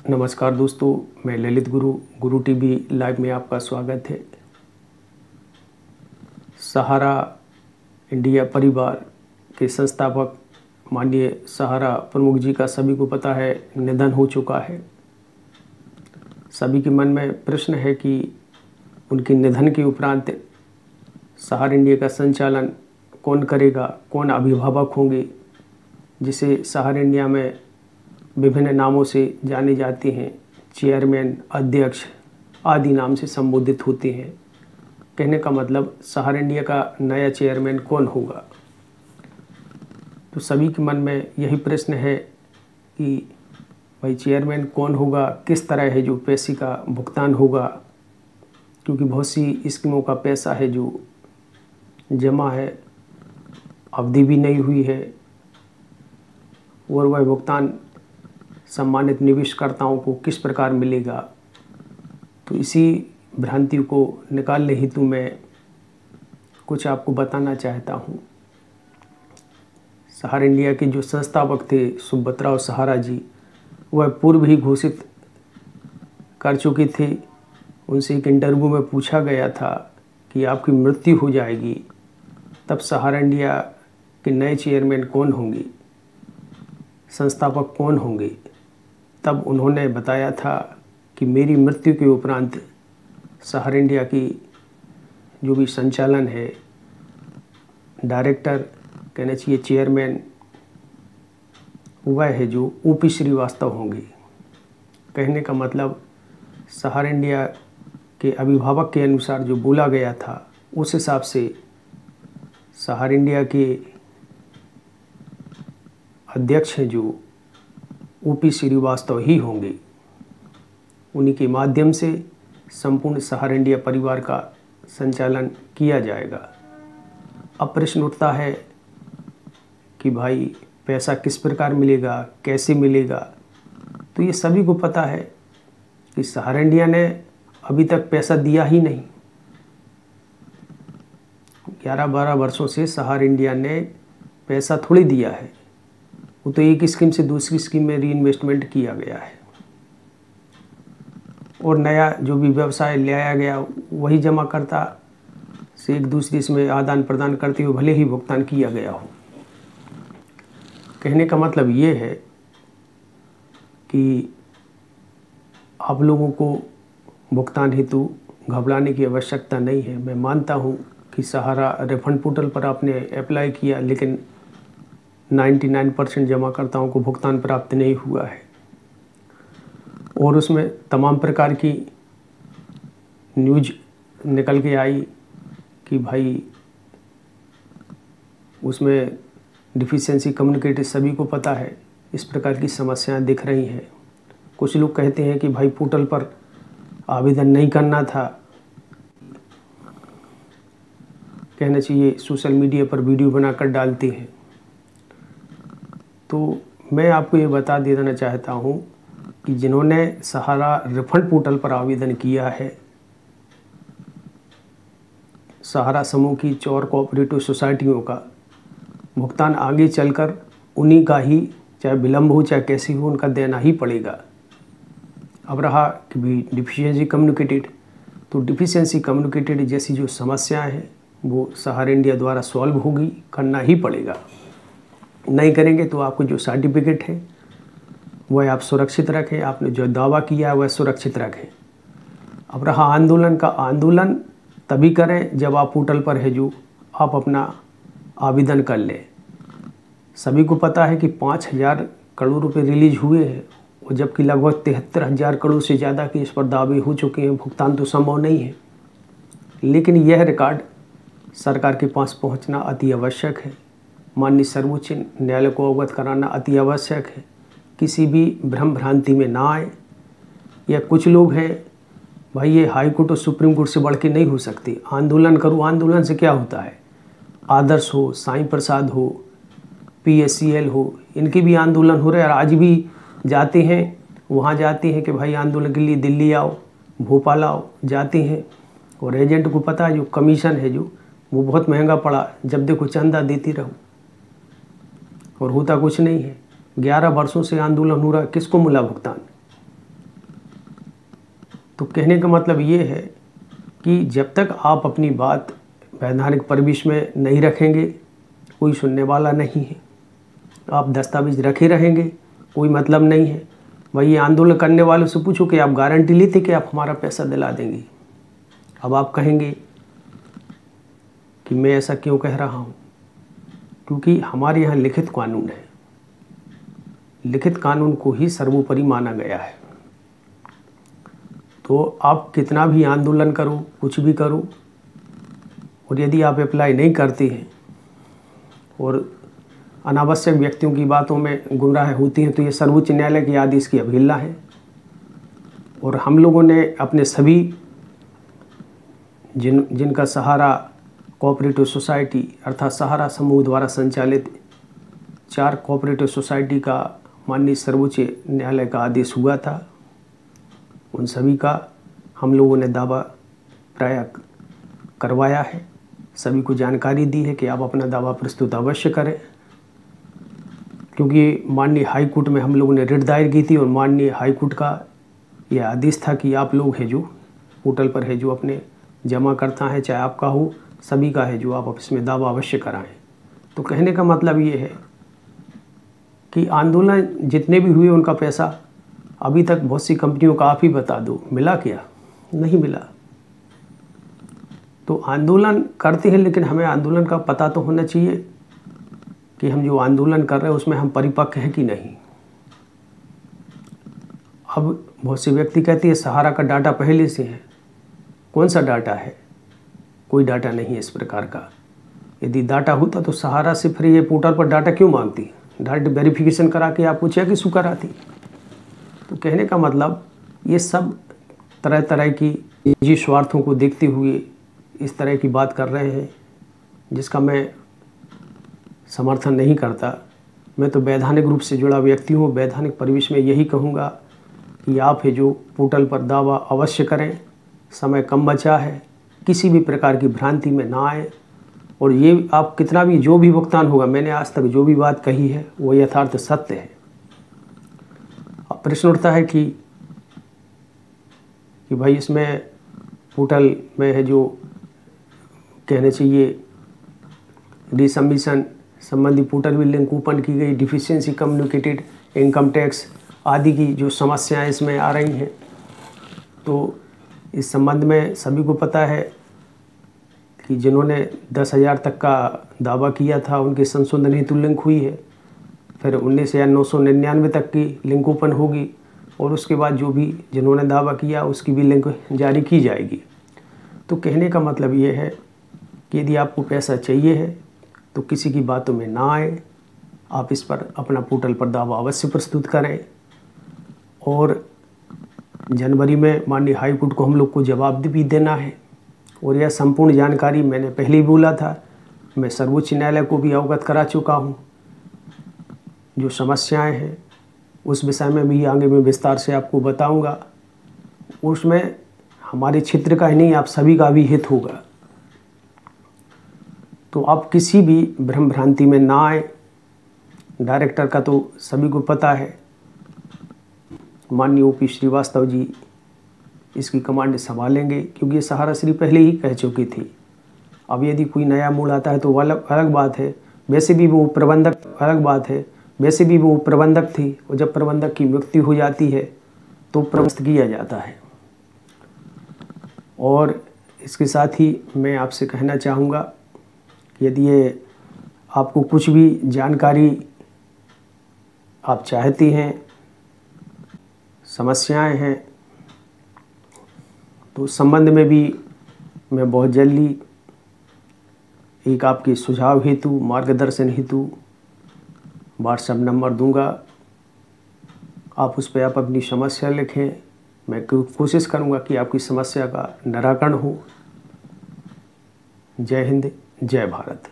नमस्कार दोस्तों, मैं ललित गुरु टीवी लाइव में आपका स्वागत है। सहारा इंडिया परिवार के संस्थापक माननीय सहारा प्रमुख जी का सभी को पता है निधन हो चुका है। सभी के मन में प्रश्न है कि उनके निधन के उपरांत सहारा इंडिया का संचालन कौन करेगा, कौन अभिभावक होंगे, जिसे सहारा इंडिया में विभिन्न नामों से जाने जाते हैं। चेयरमैन, अध्यक्ष आदि नाम से संबोधित होते हैं। कहने का मतलब सहारा इंडिया का नया चेयरमैन कौन होगा। तो सभी के मन में यही प्रश्न है कि भाई चेयरमैन कौन होगा, किस तरह है जो पैसे का भुगतान होगा, क्योंकि बहुत सी स्कीमों का पैसा है जो जमा है, अवधि भी नहीं हुई है और वह भुगतान सम्मानित निवेशकर्ताओं को किस प्रकार मिलेगा। तो इसी भ्रांति को निकालने हेतु मैं कुछ आपको बताना चाहता हूँ। सहारा इंडिया के जो संस्थापक थे सुब्रतराव सहारा जी, वह पूर्व ही घोषित कर चुके थे। उनसे एक इंटरव्यू में पूछा गया था कि आपकी मृत्यु हो जाएगी तब सहारा इंडिया के नए चेयरमैन कौन होंगे, संस्थापक कौन होंगे। तब उन्होंने बताया था कि मेरी मृत्यु के उपरांत सहारा इंडिया की जो भी संचालन है, डायरेक्टर कहना चाहिए चेयरमैन, वह है जो ओपी श्रीवास्तव होंगे। कहने का मतलब सहारा इंडिया के अभिभावक के अनुसार जो बोला गया था उस हिसाब से सहारा इंडिया के अध्यक्ष हैं जो ओपी श्रीवास्तव ही होंगे। उन्हीं के माध्यम से संपूर्ण सहारा इंडिया परिवार का संचालन किया जाएगा। अब प्रश्न उठता है कि भाई पैसा किस प्रकार मिलेगा, कैसे मिलेगा। तो ये सभी को पता है कि सहारा इंडिया ने अभी तक पैसा दिया ही नहीं। 11-12 वर्षों से सहारा इंडिया ने पैसा थोड़ी दिया है। वो तो एक स्कीम से दूसरी स्कीम में रीइन्वेस्टमेंट किया गया है और नया जो भी व्यवसाय लाया गया वही जमा करता से एक दूसरे इसमें आदान प्रदान करते हुए भले ही भुगतान किया गया हो। कहने का मतलब ये है कि आप लोगों को भुगतान हेतु घबराने की आवश्यकता नहीं है। मैं मानता हूँ कि सहारा रिफंड पोर्टल पर आपने अप्लाई किया, लेकिन 99% जमाकर्ताओं को भुगतान प्राप्त नहीं हुआ है और उसमें तमाम प्रकार की न्यूज निकल के आई कि भाई उसमें डिफिशियंसी कम्युनिकेटिव सभी को पता है, इस प्रकार की समस्याएं दिख रही हैं। कुछ लोग कहते हैं कि भाई पोर्टल पर आवेदन नहीं करना था, कहना चाहिए सोशल मीडिया पर वीडियो बनाकर डालते हैं। तो मैं आपको ये बता देना चाहता हूँ कि जिन्होंने सहारा रिफंड पोर्टल पर आवेदन किया है, सहारा समूह की 4 कोऑपरेटिव सोसाइटियों का भुगतान आगे चलकर उन्हीं का ही, चाहे विलम्ब हो चाहे कैसी हो, उनका देना ही पड़ेगा। अब रहा कि भी डिफिशियंसी कम्युनिकेटेड, तो डिफिशियंसी कम्युनिकेटेड जैसी जो समस्याएं हैं वो सहारा इंडिया द्वारा सॉल्व होगी, करना ही पड़ेगा। नहीं करेंगे तो आपको जो सर्टिफिकेट है वह आप सुरक्षित रखें, आपने जो दावा किया है वह सुरक्षित रखें। अब रहा आंदोलन का, आंदोलन तभी करें जब आप पोर्टल पर है जो आप अपना आवेदन कर लें। सभी को पता है कि 5,000 करोड़ रुपए रिलीज हुए हैं और जबकि लगभग 73,000 करोड़ से ज़्यादा के इस पर दावे हो चुके हैं। भुगतान तो संभव नहीं है, लेकिन यह रिकॉर्ड सरकार के पास पहुंचना अति आवश्यक है। माननीय सर्वोच्च न्यायालय को अवगत कराना अति आवश्यक है। किसी भी भ्रम भ्रांति में ना आए। या कुछ लोग हैं भाई ये हाई कोर्ट और सुप्रीम कोर्ट से बढ़ के नहीं हो सकती, आंदोलन करो। आंदोलन से क्या होता है? आदर्श हो, साईं प्रसाद हो, PSCL हो, इनके भी आंदोलन हो रहे हैं और आज भी जाते हैं, वहाँ जाते हैं कि भाई आंदोलन के लिए दिल्ली आओ, भोपाल आओ, जाते हैं और एजेंट को पता है जो कमीशन है जो वो बहुत महंगा पड़ा, जब देखो चंदा देती रहो और होता कुछ नहीं है। 11 वर्षों से आंदोलन हो रहा है, किसको मिला भुगतान? तो कहने का मतलब ये है कि जब तक आप अपनी बात वैधानिक परिवेश में नहीं रखेंगे कोई सुनने वाला नहीं है। आप दस्तावेज रखे रहेंगे कोई मतलब नहीं है। वही आंदोलन करने वालों से पूछो कि आप गारंटी लेते कि आप हमारा पैसा दिला देंगे। अब आप कहेंगे कि मैं ऐसा क्यों कह रहा हूँ, क्योंकि हमारे यहाँ लिखित कानून है। लिखित कानून को ही सर्वोपरि माना गया है। तो आप कितना भी आंदोलन करो, कुछ भी करो, और यदि आप अप्लाई नहीं करते हैं और अनावश्यक व्यक्तियों की बातों में गुमराह होती हैं, तो ये सर्वोच्च न्यायालय के आदेश की अवहेलना है। और हम लोगों ने अपने सभी जिनका सहारा कोऑपरेटिव सोसाइटी अर्थात सहारा समूह द्वारा संचालित 4 कोऑपरेटिव सोसाइटी का माननीय सर्वोच्च न्यायालय का आदेश हुआ था, उन सभी का हम लोगों ने दावा प्राय करवाया है। सभी को जानकारी दी है कि आप अपना दावा प्रस्तुत अवश्य करें, क्योंकि माननीय हाई कोर्ट में हम लोगों ने रिट दायर की थी और माननीय हाई कोर्ट का यह आदेश था कि आप लोग हैं जो पोर्टल पर है जो अपने जमा करता है, चाहे आपका हो, सभी का है जो आप इसमें दावा अवश्य कराएं। तो कहने का मतलब ये है कि आंदोलन जितने भी हुए उनका पैसा अभी तक बहुत सी कंपनियों का आप ही बता दो मिला क्या? नहीं मिला। तो आंदोलन करते हैं, लेकिन हमें आंदोलन का पता तो होना चाहिए कि हम जो आंदोलन कर रहे हैं उसमें हम परिपक्व हैं कि नहीं। अब बहुत से व्यक्ति कहते हैं सहारा का डाटा पहले से है। कौन सा डाटा है? कोई डाटा नहीं है इस प्रकार का। यदि डाटा होता तो सहारा से फिर ये पोर्टल पर डाटा क्यों मांगती? डायरेक्ट वेरिफिकेशन करा के आपको चेक इशू कराती। तो कहने का मतलब ये सब तरह तरह की निजी स्वार्थों को देखते हुए इस तरह की बात कर रहे हैं, जिसका मैं समर्थन नहीं करता। मैं तो वैधानिक रूप से जुड़ा व्यक्ति हूँ। वैधानिक परिवेश में यही कहूँगा कि आप है जो पोर्टल पर दावा अवश्य करें। समय कम बचा है, किसी भी प्रकार की भ्रांति में ना आए। और ये आप कितना भी जो भी भुगतान होगा, मैंने आज तक जो भी बात कही है वो यथार्थ सत्य है। अब प्रश्न उठता है कि भाई इसमें पोर्टल में है जो कहने चाहिए रिसबमिशन संबंधी पोर्टल भी लिंक ओपन की गई, डिफिशियंसी कम्युनिकेटेड इनकम टैक्स आदि की जो समस्याएं इसमें आ रही हैं। तो इस संबंध में सभी को पता है कि जिन्होंने 10,000 तक का दावा किया था उनके संशोधन हेतु लिंक हुई है। फिर 19,999 तक की लिंक ओपन होगी और उसके बाद जो भी जिन्होंने दावा किया उसकी भी लिंक जारी की जाएगी। तो कहने का मतलब ये है कि यदि आपको पैसा चाहिए है तो किसी की बातों में ना आए। आप इस पर अपना पोर्टल पर दावा अवश्य प्रस्तुत करें। और जनवरी में माननीय हाई कोर्ट को हम लोग को जवाब भी देना है। और यह संपूर्ण जानकारी मैंने पहले ही बोला था, मैं सर्वोच्च न्यायालय को भी अवगत करा चुका हूँ। जो समस्याएं हैं उस विषय में भी आगे मैं विस्तार से आपको बताऊंगा। उसमें हमारे क्षेत्र का ही नहीं, आप सभी का भी हित होगा। तो आप किसी भी भ्रम भ्रांति में ना आए। डायरेक्टर का तो सभी को पता है, माननीय OP श्रीवास्तव जी इसकी कमांड संभालेंगे, क्योंकि ये सहारा श्री पहले ही कह चुकी थी। अब यदि कोई नया मूड आता है तो वो अलग बात है। वैसे भी वो प्रबंधक अलग बात है, वैसे भी वो प्रबंधक थी और जब प्रबंधक की मृत्यु हो जाती है तो प्रबंध किया जाता है। और इसके साथ ही मैं आपसे कहना चाहूँगा कि यदि ये आपको कुछ भी जानकारी आप चाहती हैं, समस्याएं हैं, तो उस संबंध में भी मैं बहुत जल्दी एक आपके सुझाव हेतु, मार्गदर्शन हेतु व्हाट्सएप नंबर दूंगा। आप उस पर आप अपनी समस्या लिखें। मैं कोशिश करूंगा कि आपकी समस्या का निराकरण हो। जय हिंद, जय भारत।